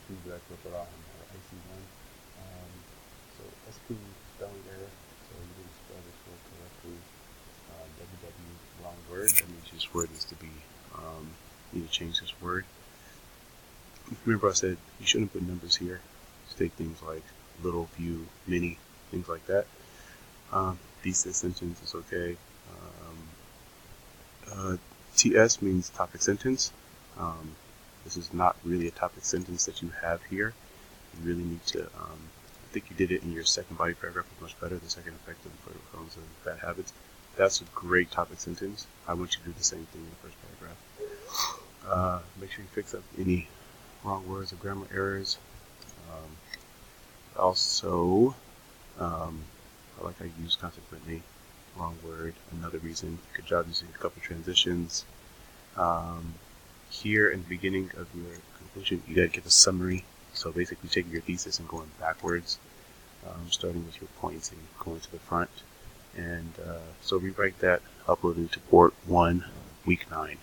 Nov4 Farah IC1. So SP spelling error. So you didn't spell this word correctly. WW wrong word. That means this word needs to be. You need to change this word. Remember, I said you shouldn't put numbers here. State things like little, few, many, things like that. Thesis sentence is okay. TS means topic sentence. This is not really a topic sentence that you have here. You really need to, I think you did it in your second body paragraph much better, the second effective phones and bad habits. That's a great topic sentence. I want you to do the same thing in the first paragraph. Make sure you fix up any wrong words or grammar errors. Also, I like how you use consequently, wrong word, another reason. Good job using a couple transitions. Here in the beginning of your conclusion, you gotta give a summary. So basically taking your thesis and going backwards, starting with your points and going to the front. And so rewrite that, upload it to port 1, week 9.